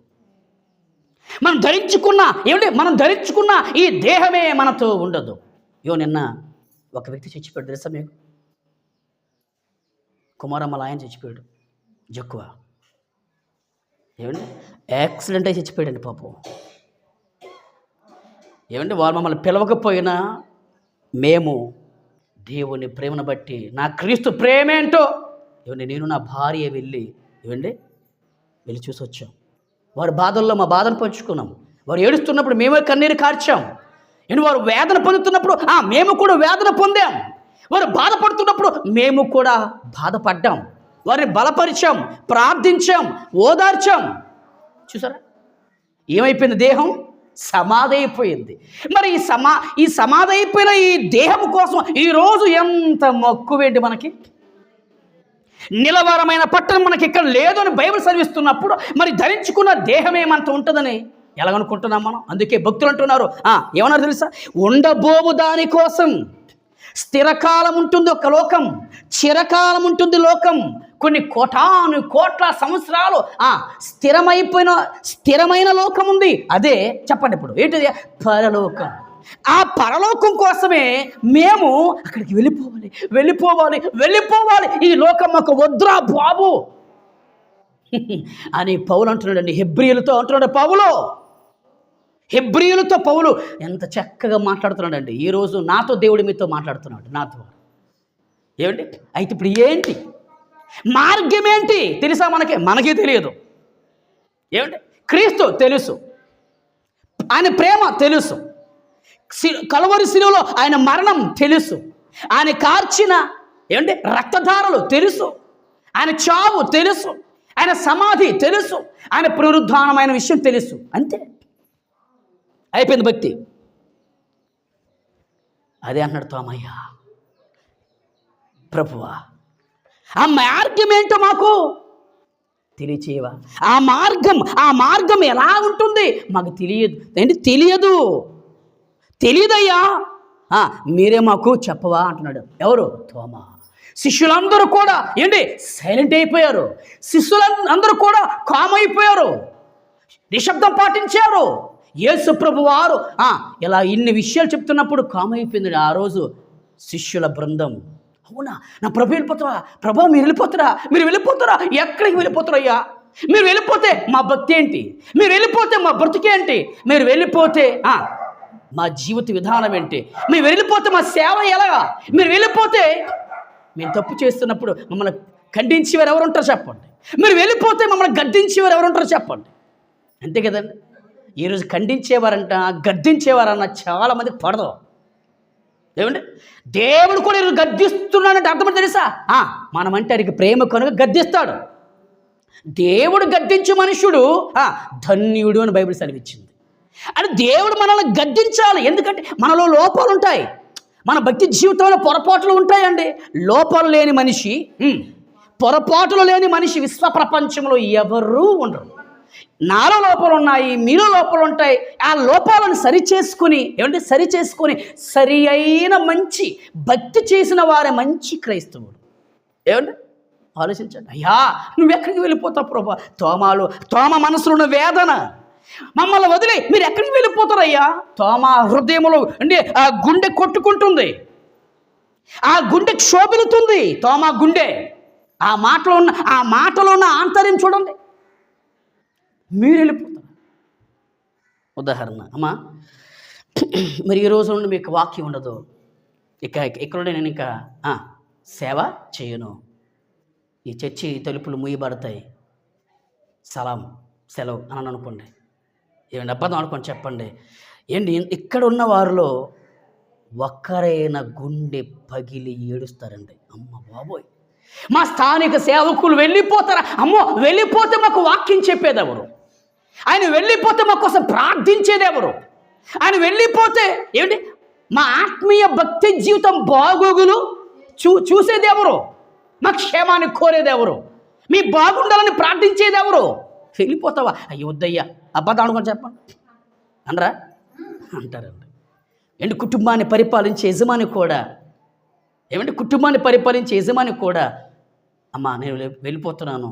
మనం ధరించుకున్న ఈ దేహమే మనతో ఉండదు. నిన్న ఒక వ్యక్తి చచ్చిపోయాడు తెలుసా మీకు? కుమారమ్మల ఆయన చచ్చిపోయాడు, జక్కువ. యాక్సిడెంట్ అయి చచ్చిపోయాడండి పాపం. వాళ్ళు మమ్మల్ని పిలవకపోయినా మేము దేవుని ప్రేమను బట్టి, నా క్రీస్తు ప్రేమేంటో నేను నా భార్య వెళ్ళి చూసి వచ్చాం. వారి బాధల్లో మా బాధను పంచుకున్నాం. వారు ఏడుస్తున్నప్పుడు మేమే కన్నీరు కార్చాం. వారు వేదన పొందుతున్నప్పుడు మేము కూడా వేదన పొందాం. వారు బాధపడుతున్నప్పుడు మేము కూడా బాధపడ్డాం. వారిని బలపరిచాం, ప్రార్థించాం, ఓదార్చాం. చూసారా ఏమైపోయింది? దేహం సమాధి అయిపోయింది. మరి ఈ సమాధి అయిపోయిన ఈ దేహం కోసం ఈరోజు ఎంత మక్కువేంటి మనకి? నిలవరమైన పట్టణం మనకి ఇక్కడ లేదు అని బైబిల్ చదివిస్తున్నప్పుడు మరి ధరించుకున్న దేహం ఏమంత ఉంటుందని ఎలాగనుకుంటున్నాం మనం? అందుకే భక్తులు అంటున్నారు, ఏమన్నారు తెలుసా? ఉండబోవు దానికోసం స్థిరకాలం ఉంటుంది ఒక లోకం, చిరకాలం ఉంటుంది లోకం. కొన్ని కోట్ల సంవత్సరాలు స్థిరమైన లోకం ఉంది. అదే చెప్పండి ఇప్పుడు ఏంటిది? పరలోకం. ఆ పరలోకం కోసమే మేము అక్కడికి వెళ్ళిపోవాలి. ఈ లోకం మాకు వద్దురా బాబు అని పౌలు అంటున్నాడండి. హెబ్రీయులతో పౌలు ఎంత చక్కగా మాట్లాడుతున్నాడండి. ఈరోజు నాతో దేవుడి మీతో మాట్లాడుతున్నాడు, నాతో. అయితే ఇప్పుడు ఏంటి మార్గం? ఏంటి తెలుసా? మనకే తెలియదు. క్రీస్తు తెలుసు, ఆయన ప్రేమ తెలుసు, కలువరి శిలువలో ఆయన మరణం తెలుసు, ఆయన కార్చిన రక్తధారలు తెలుసు, ఆయన చావు తెలుసు, ఆయన సమాధి తెలుసు, ఆయన పునరుద్ధానమైన విషయం తెలుసు. అంతే, అయిపోయింది భక్తి. అదే అన్నాడు తోమయ్య, ప్రభువా ఆ మార్గం ఏంటో మాకు తెలియచేవా? ఆ మార్గం ఎలా ఉంటుంది మాకు తెలియదయ్యా, మీరే మాకు చెప్పవా అంటున్నాడు. ఎవరు? తోమా. శిష్యులందరూ కూడా సైలెంట్ అయిపోయారు. శిష్యులందరూ కూడా కామ్ అయిపోయారు, నిశ్శబ్దం పాటించారు. యేసు ప్రభు వారు ఇలా ఇన్ని విషయాలు చెప్తున్నప్పుడు కామ్ అయిపోయింది ఆ రోజు శిష్యుల బృందం. అవునా, నా ప్రభు వెళ్ళిపోతారా? ప్రభు మీరు వెళ్ళిపోతారా? ఎక్కడికి వెళ్ళిపోతారయ్యా? మీరు వెళ్ళిపోతే మా భక్తి ఏంటి? మీరు వెళ్ళిపోతే మా బ్రతుకేంటి? మీరు వెళ్ళిపోతే మా జీవిత విధానం ఏంటి? మీరు వెళ్ళిపోతే మా సేవ ఎలాగా? మీరు వెళ్ళిపోతే మేము తప్పు చేస్తున్నప్పుడు మమ్మల్ని ఖండించేవారు ఎవరు ఉంటారు చెప్పండి? మీరు వెళ్ళిపోతే మమ్మల్ని గద్దించేవారు ఎవరు ఉంటారు చెప్పండి? అంతే కదండి. ఈరోజు ఖండించేవారంట, గద్దించేవారన్న చాలామందికి పడదు. దేవుడు కూడా ఈరోజు గద్దిస్తున్నాడంటే అర్థం తెలుసా? మనమంటే ఆయనకి ప్రేమ కనుక గద్దిస్తాడు. దేవుడు గద్దించే మనుషుడు ధన్యుడు అని బైబిల్ సెలవిచ్చింది. అంటే దేవుడు మనల్ని గద్దించాలి, ఎందుకంటే మనలో లోపాలు ఉంటాయి. మన భక్తి జీవితంలో పొరపాట్లు ఉంటాయండి. లోపాలు లేని మనిషి, పొరపాటులు లేని మనిషి విశ్వ ప్రపంచంలో ఎవరూ ఉండరు. నాలో లోపాలు ఉన్నాయి, మీలో లోపాలు ఉంటాయి. ఆ లోపాలను సరిచేసుకుని సరి అయిన మంచి భక్తి చేసిన వారే మంచి క్రైస్తవుడు. ఆలోచించండి. అయ్యా నువ్వెక్కడికి వెళ్ళిపోతావు ప్రభా? తోమ మనసులో ఉన్న వేదన మమ్మల్ని వదిలి మీరు ఎక్కడికి వెళ్ళిపోతారయ్యా? తోమ హృదయంలో ఆ గుండె కొట్టుకుంటుంది, ఆ గుండె క్షోభిలుతుంది. తోమ గుండె ఆ మాటలో ఉన్న ఆంతర్యం చూడండి. మీరు వెళ్ళిపోతారు. ఉదాహరణ అమ్మా, మరి ఈ రోజు నుండి మీకు వాక్యం ఉండదు, ఇక్కడ నేను ఇంకా సేవ చేయను, ఈ చర్చి తలుపులు మూయబడతాయి, సెలవు అని అనుకోండి. అబద్ధం అనుకోండి చెప్పండి. ఇక్కడ ఉన్న వారిలో ఒక్కరైనా గుండె పగిలి ఏడుస్తారండి. అమ్మ బాబోయ్, మా స్థానిక సేవకులు వెళ్ళిపోతారా? అమ్మో, వెళ్ళిపోతే మాకు వాక్యం చెప్పేది ఎవరు? ఆయన వెళ్ళిపోతే మా కోసం ప్రార్థించేది ఎవరు? ఆయన వెళ్ళిపోతే మా ఆత్మీయ భక్తి జీవితం బాగోగులు చూసేది ఎవరు? మా క్షేమాన్ని కోరేది ఎవరు? మీ బాగుండాలని ప్రార్థించేది ఎవరు? వెళ్ళిపోతావా? అయ్యో వద్దయ్యా, అబద్ధం అనుకొని చెప్పండి అనరా? అంటారండి. ఏంటి కుటుంబాన్ని పరిపాలించే యజమాని కూడా, ఏమంటే కుటుంబాన్ని పరిపాలించే యజమాని కూడా, అమ్మా నేను వెళ్ళిపోతున్నాను,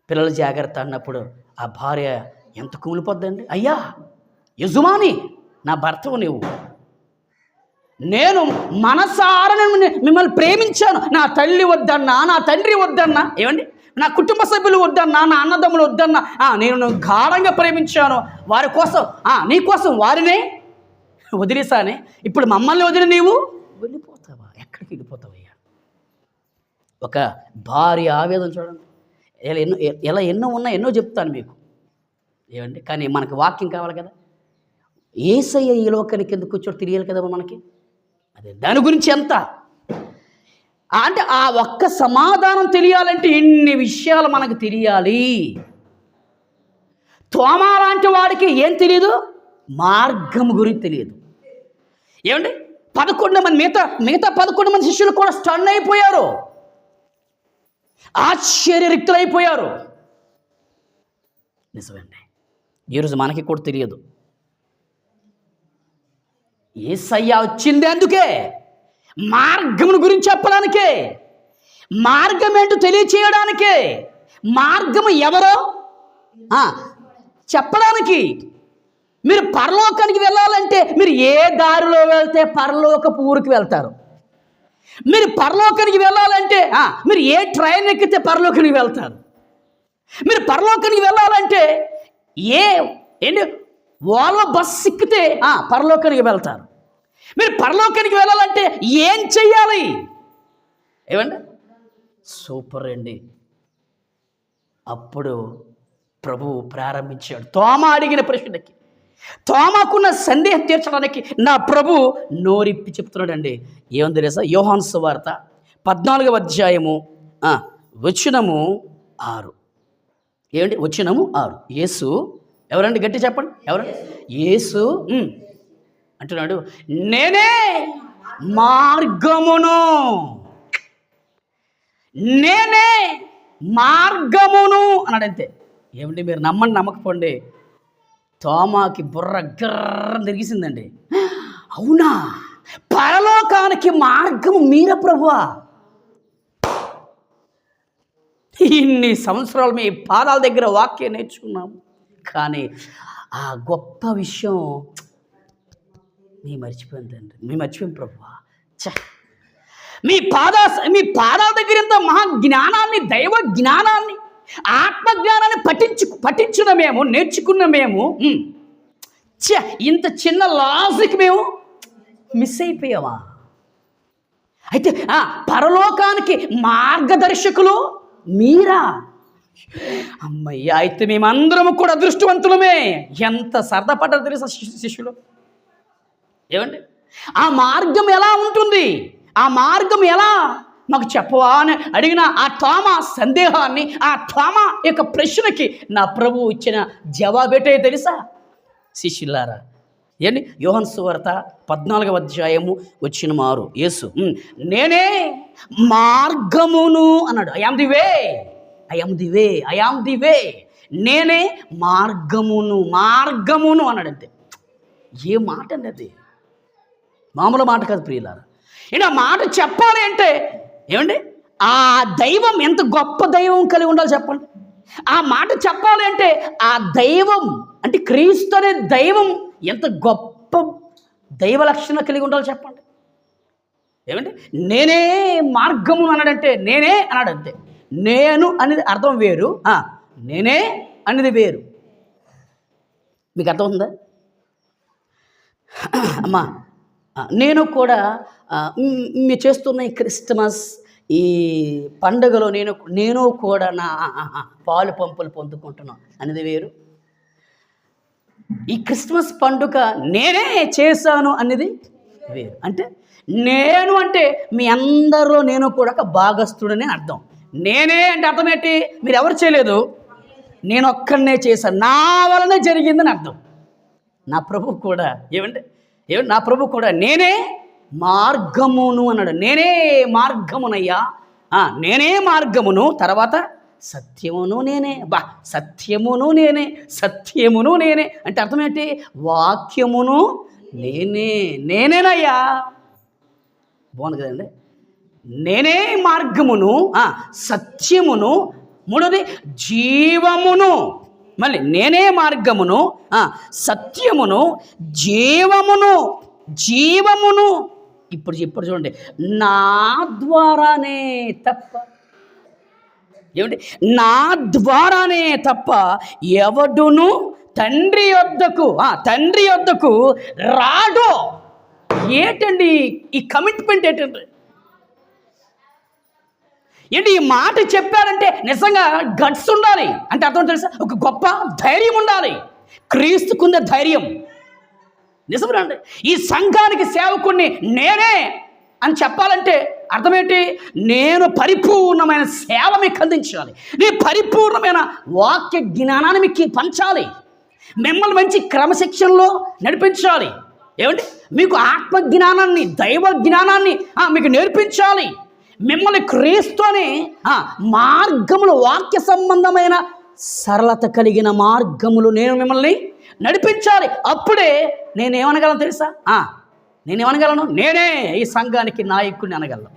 పిల్లల జాగ్రత్త అన్నప్పుడు ఆ భార్య ఎంత కుమిలిపోద్దండి. అయ్యా యజమాని, నా భర్తవు నీవు, నేను మనసారా మిమ్మల్ని ప్రేమించాను, నా తల్లి వద్దన్నా, నా తండ్రి వద్దన్నా, ఏమండి నా కుటుంబ సభ్యులు వద్దన్నా, నా అన్నదమ్ములు వద్దన్నా, నేను గాఢంగా ప్రేమించాను వారి కోసం, నీ కోసం వారినే వదిలేసానే, ఇప్పుడు మమ్మల్ని వదిలి నీవు వెళ్ళిపోతావా? ఎక్కడికి వెళ్ళిపోతావయ్యా? ఒక భార్య ఆవేదన చూడండి. ఎలా ఎన్నో ఉన్నాయి, ఎన్నో చెప్తాను మీకు, ఏమండి. కానీ మనకు వాక్యం కావాలి కదా. యేసయ్య ఈ లోకానికి ఎందుకు కూర్చోడు తెలియాలి కదా మనకి. అదే దాని గురించి ఎంత అంటే ఆ ఒక్క సమాధానం తెలియాలంటే ఎన్ని విషయాలు మనకు తెలియాలి. తోమా లాంటి వాడికి ఏం తెలియదు? మార్గం గురించి తెలియదు. ఏమండి 11 మంది మిగతా 11 మంది శిష్యులు కూడా స్టన్ అయిపోయారు, ఆశ్చర్యరిక్తులైపోయారు. నిజమండి, ఈరోజు మనకి కూడా తెలియదు. యేసయ్య వచ్చింది అందుకే, మార్గమును గురించి చెప్పడానికే, మార్గం ఏంటో తెలియచేయడానికే, మార్గము ఎవరో చెప్పడానికి. మీరు పరలోకానికి వెళ్ళాలంటే మీరు ఏ దారిలో వెళ్తే పరలోకపు ఊరికి వెళ్తారు. మీరు పరలోకానికి వెళ్ళాలంటే మీరు ఏ ట్రైన్ ఎక్కితే పరలోకానికి వెళ్తారు. మీరు పరలోకానికి వెళ్ళాలంటే ఏంటి ఓలా బస్ ఎక్కితే పరలోకానికి వెళ్తారు. మీరు పరలోకానికి వెళ్ళాలంటే ఏం చెయ్యాలి? ఏమండి సూపర్ అండి. అప్పుడు ప్రభువు ప్రారంభించాడు తోమా అడిగిన ప్రశ్నకి, తోమాకున్న సందేహం తీర్చడానికి నా ప్రభు నోరిప్పి చెప్తున్నాడండి. ఏముంది తెలుసా? యోహాను సువార్త 14వ అధ్యాయము వచనము 6. ఏమండి వచనము 6. యేసు ఎవరండి? గట్టి చెప్పండి, ఎవరండి? యేసు అంటున్నాడు, నేనే మార్గమును, నేనే మార్గమును అన్నాడు. అంతే. ఏమండి మీరు నమ్మండి నమ్మకపోండి, తోమాకి బుర్ర గర్ర తిరిగిసిందండి. అవునా, పరలోకానికి మార్గము మీర ప్రభువా? ఇన్ని సంవత్సరాలు మీ పాదాల దగ్గర వాక్యం నేర్చుకున్నాము, కానీ ఆ గొప్ప విషయం మీ మర్చిపోయిందండి. మీ మర్చిపోయిన ప్రభువా, మీ పాదాల దగ్గర ఇంత మహా జ్ఞానాన్ని, దైవ జ్ఞానాన్ని, ఆత్మజ్ఞానాన్ని పఠించిన మేము, నేర్చుకున్న మేము, ఇంత చిన్న లాజిక్ మేము మిస్ అయిపోయావా? అయితే పరలోకానికి మార్గదర్శకులు మీరా? అమ్మయ్య, అయితే మేమందరము కూడా అదృష్టవంతులమే. ఎంత సరదా పడ్డారు తెలుసా శిష్యులు. ఏమండి ఆ మార్గం ఎలా ఉంటుంది, ఆ మార్గం ఎలా మాకు చెప్పవా అని అడిగిన ఆ తోమా సందేహాన్ని, ఆ తోమా యొక్క ప్రశ్నకి నా ప్రభువు ఇచ్చిన జవాబేటే తెలుసా శిష్యులారా? ఏంటి? యోహాను సువార్త 14వ అధ్యాయము వచనం 6. యేసు నేనే మార్గమును అన్నాడు. I am the way, I am the way, I am the way. నేనే మార్గమును అన్నాడు. అంతే. ఏ మాట అండి అది? మామూలు మాట కాదు ప్రియులారా. ఆ మాట చెప్పాలి అంటే ఏమండి ఆ దైవం ఎంత గొప్ప దైవం కలిగి ఉండాలి చెప్పండి. ఆ మాట చెప్పాలి అంటే ఆ దైవం అంటే క్రీస్తు అనే దైవం ఎంత గొప్ప దైవ లక్షణం కలిగి ఉండాలి చెప్పండి. ఏమండి నేనే మార్గము అన్నాడంటే నేనే అన్నాడు. అంతే. నేను అనేది అర్థం వేరు, నేనే అనేది వేరు. మీకు అర్థమవుతుందా అమ్మా? నేను కూడా మీరు చేస్తున్న ఈ క్రిస్మస్ ఈ పండుగలో నేను కూడా నా పాలు పంపులు పొందుకుంటున్నాను అనేది వేరు. ఈ క్రిస్మస్ పండుగ నేనే చేశాను అనేది వేరు. అంటే నేను అంటే మీ అందరిలో నేను కూడా ఒక భాగస్థుడని అర్థం. నేనే అంటే అర్థం ఏంటి? మీరు ఎవరు చేయలేదు, నేను ఒక్కడనే చేశాను, నా వలనే జరిగిందని అర్థం. నా ప్రభు కూడా ఏమంటే నా ప్రభు కూడా నేనే మార్గమును అన్నాడు. నేనే మార్గమునయ్యా, నేనే మార్గమును. తర్వాత సత్యమును నేనే. సత్యమును నేనే, సత్యమును నేనే అంటే అర్థం ఏంటి? వాక్యమును నేనేనయ్యా. బాగుంది కదండి. నేనే మార్గమును, సత్యమును, మూడోది జీవమును. మళ్ళీ నేనే మార్గమును, సత్యమును, జీవమును. ఇప్పుడు చూడండి, నా ద్వారానే తప్ప, ఏమిటి? నా ద్వారానే తప్ప ఎవడును తండ్రి యొద్దకు రాడు. ఏంటండి ఈ కమిట్మెంట్? ఏంటి ఈ మాట చెప్పారంటే నిజంగా గట్స్ ఉండాలి. అంటే అర్థం తెలుసా? ఒక గొప్ప ధైర్యం ఉండాలి. క్రీస్తుకున్న ధైర్యం నిజమేనండి. ఈ సంఘానికి సేవకుణ్ణి నేనే అని చెప్పాలంటే అర్థమేంటి? నేను పరిపూర్ణమైన సేవ మీకు అందించాలి. నేను పరిపూర్ణమైన వాక్య జ్ఞానాన్ని మీకు పంచాలి. మిమ్మల్ని మంచి క్రమశిక్షణలో నడిపించాలి. ఏమండి? మీకు ఆత్మ జ్ఞానాన్ని, దైవ జ్ఞానాన్ని మీకు నేర్పించాలి. మిమ్మల్ని క్రీస్తుని మార్గములు, వాక్య సంబంధమైన సరళత కలిగిన మార్గములు నేను మిమ్మల్ని నడిపించాలి. అప్పుడే నేనేమనగలను తెలుసా? నేనేమనగలను? నేనే ఈ సంఘానికి నాయకుడిని అనగలను.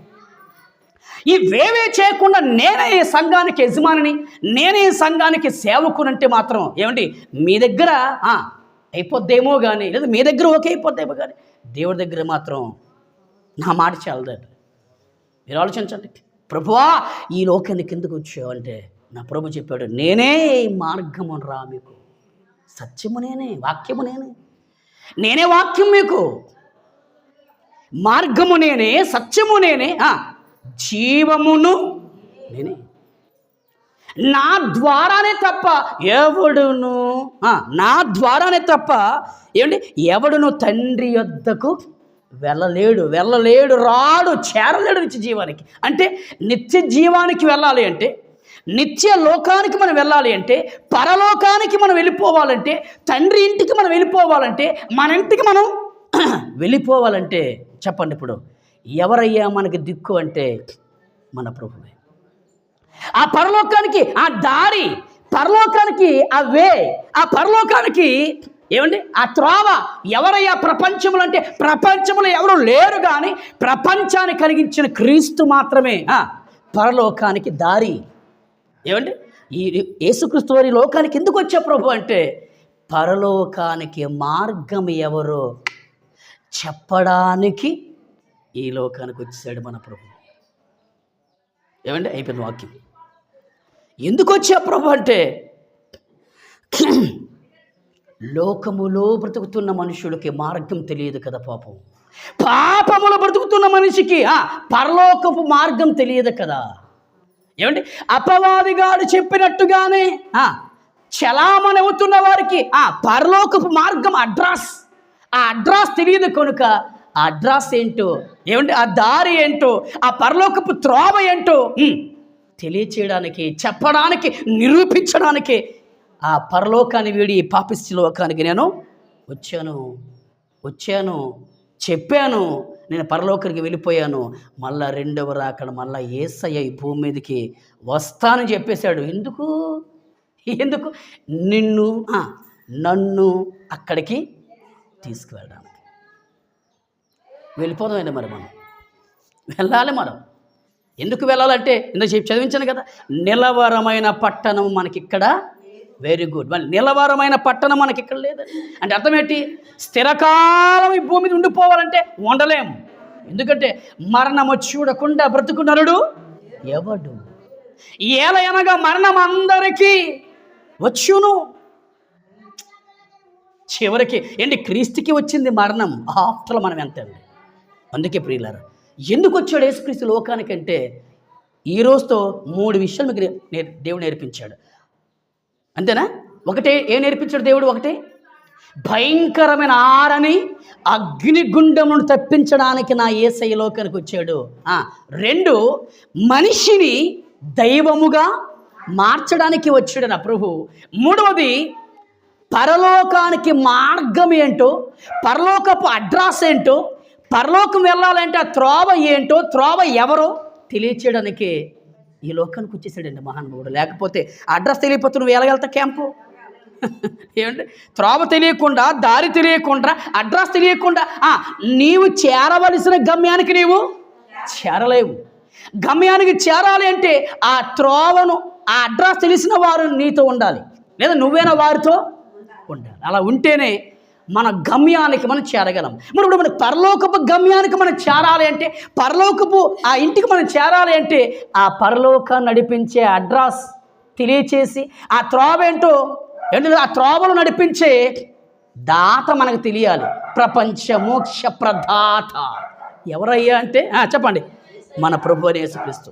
ఇవేవే చేయకుండా నేనే ఈ సంఘానికి యజమానిని, నేనే ఈ సంఘానికి సేవకునంటే మాత్రం ఏమండి మీ దగ్గర అయిపోద్దేమో కానీ, లేదా మీ దగ్గర ఓకే అయిపోద్దేమో కానీ దేవుడి దగ్గర మాత్రం నా మాట చాలదండి. మీరు ఆలోచించండి. ప్రభువా ఈ లోకానికి ఎందుకు వచ్చావు అంటే నా ప్రభు చెప్పాడు, నేనే మార్గము రా, మీకు సత్యము నేనే, వాక్యము నేనే వాక్యం, మీకు మార్గము నేనే, సత్యము నేనే, జీవమును నేనే. నా ద్వారానే తప్ప ఎవడును ఏమండి ఎవడును తండ్రి యొద్దకు వెళ్ళలేడు, రాడు, చేరలేడు నిత్య జీవానికి. అంటే నిత్య జీవానికి వెళ్ళాలి అంటే, నిత్య లోకానికి మనం వెళ్ళాలి అంటే, పరలోకానికి మనం వెళ్ళిపోవాలంటే, తండ్రి ఇంటికి మనం వెళ్ళిపోవాలంటే, మన ఇంటికి మనం వెళ్ళిపోవాలంటే చెప్పండి ఇప్పుడు ఎవరయ్యా మనకి దిక్కు అంటే మన ప్రభువే. ఆ పరలోకానికి ఆ దారి, పరలోకానికి ఆ వే, ఆ పరలోకానికి ఏమండి ఆ త్రోవ ఎవరయ్యా? ప్రపంచములు అంటే ప్రపంచంలో ఎవరు లేరు, కానీ ప్రపంచాన్ని కలిగించిన క్రీస్తు మాత్రమే పరలోకానికి దారి. ఏమండి ఈ యేసుక్రీస్తు వారి లోకానికి ఎందుకు వచ్చే ప్రభు అంటే పరలోకానికి మార్గం ఎవరో చెప్పడానికి ఈ లోకానికి వచ్చాడు మన ప్రభు. ఏమండి అయిపోయింది వాక్యం. ఎందుకు వచ్చా ప్రభు అంటే లోకములో బ్రతుకుతున్న మనుషులకి మార్గం తెలియదు కదా పాపం. పాపములో బ్రతుకుతున్న మనిషికి పరలోకపు మార్గం తెలియదు కదా. ఏమండి అపవాదిగాడు చెప్పినట్టుగానే చలామణి అవుతున్న వారికి పరలోకపు మార్గం అడ్రస్ తెలియదు కనుక ఆ అడ్రస్ ఏంటో, ఏమండి ఆ దారి ఏంటో, ఆ పరలోకపు త్రోవ ఏంటో తెలియచేయడానికి, చెప్పడానికి, నిరూపించడానికి ఆ పరలోకాన్ని వీడి పాపిష్టి లోకానికి నేను వచ్చాను, చెప్పాను. నేను పరలోకానికి వెళ్ళిపోయాను, మళ్ళా రెండవ రాకడ మళ్ళా యేసయ్య ఈ భూమి మీదకి వస్తానని చెప్పేశాడు. ఎందుకు నన్ను అక్కడికి తీసుకువెళ్ళడానికి. వెళ్ళిపోదామండి మరి మనం వెళ్ళాలి. మనం ఎందుకు వెళ్ళాలంటే ఇందుకు చదివించాను కదా, నిలవరమైన పట్టణం మనకిక్కడ, వెరీ గుడ్. మళ్ళీ నిలవరమైన పట్టణం మనకి ఇక్కడ లేదండి. అంటే అర్థం ఏంటి? స్థిరకాలం ఈ భూమి మీద ఉండిపోవాలంటే ఉండలేము. ఎందుకంటే మరణము చూడకుండా బ్రతుకు నరుడు ఎవడు? ఏలయనగా మరణం అందరికీ వచ్చును. చివరికి ఏంటి క్రీస్తుకి వచ్చింది మరణం, ఆఫ్టర్ మనం ఎంత అండి. అందుకే ప్రియులారా ఎందుకు వచ్చాడు యేసుక్రీస్తు లోకానికంటే ఈ రోజుతో 3 విషయాలు మీకు దేవుడు నేర్పించాడు. అంతేనా? ఒకటే ఏం నేర్పించాడు దేవుడు? ఒకటే భయంకరమైన ఆరని అగ్నిగుండమును తప్పించడానికి నా యేసయ్య లోకానికి వచ్చాడు. 2 మనిషిని దైవముగా మార్చడానికి వచ్చాడు నా ప్రభు. 3వది పరలోకానికి మార్గం ఏంటో, పరలోకపు అడ్రస్ ఏంటో, పరలోకం వెళ్ళాలంటే ఆ త్రోవ ఏంటో, త్రోవ ఎవరో తెలియచేయడానికి ఈ లోకానికి వచ్చేసాడండి మహానుభావుడు. లేకపోతే అడ్రస్ తెలియకపోతే నువ్వు ఎలాగెళ్తా క్యాంపు? ఏమంటే త్రోవ తెలియకుండా, దారి తెలియకుండా, అడ్రస్ తెలియకుండా నీవు చేరవలసిన గమ్యానికి నీవు చేరలేవు. గమ్యానికి చేరాలి అంటే ఆ త్రోవను, ఆ అడ్రస్ తెలిసిన వారు నీతో ఉండాలి, లేదా నువ్వేనా వారితో ఉండాలి. అలా ఉంటేనే మన గమ్యానికి మనం చేరగలం. మరి ఇప్పుడు మన పరలోకపు గమ్యానికి మనం చేరాలి అంటే, పరలోకపు ఆ ఇంటికి మనం చేరాలి అంటే, ఆ పరలోకాన్ని నడిపించే అడ్రస్ తెలియచేసి ఆ త్రోవ ఏంటో ఆ త్రోవలు నడిపించే దాత మనకు తెలియాలి. ప్రపంచ మోక్ష ప్రదాత ఎవరయ్యా అంటే చెప్పండి, మన ప్రభువు యేసుక్రీస్తు.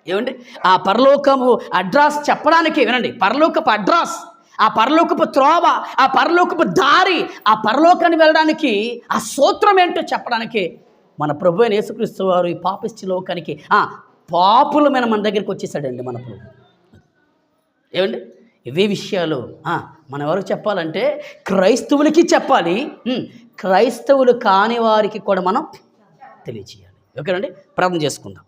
ఏమండి ఆ పరలోకము అడ్రస్ చెప్పడానికి, వినండి, పరలోకపు అడ్రస్, ఆ పరలోకపు త్రోవ, ఆ పరలోకపు దారి, ఆ పరలోకాన్ని వెళ్ళడానికి ఆ సూత్రం ఏంటో చెప్పడానికి మన ప్రభువు అయిన యేసుక్రీస్తు వారు ఈ పాపిష్టి లోకానికి పాపులమైన మన దగ్గరికి వచ్చేసాడండి మన ప్రభు. ఏమండి ఇవే విషయాలు మనం ఎవరికి చెప్పాలంటే క్రైస్తవులకి చెప్పాలి, క్రైస్తవులు కాని వారికి కూడా మనం తెలియచేయాలి. ఓకేనండి, ప్రార్థన చేసుకుందాం.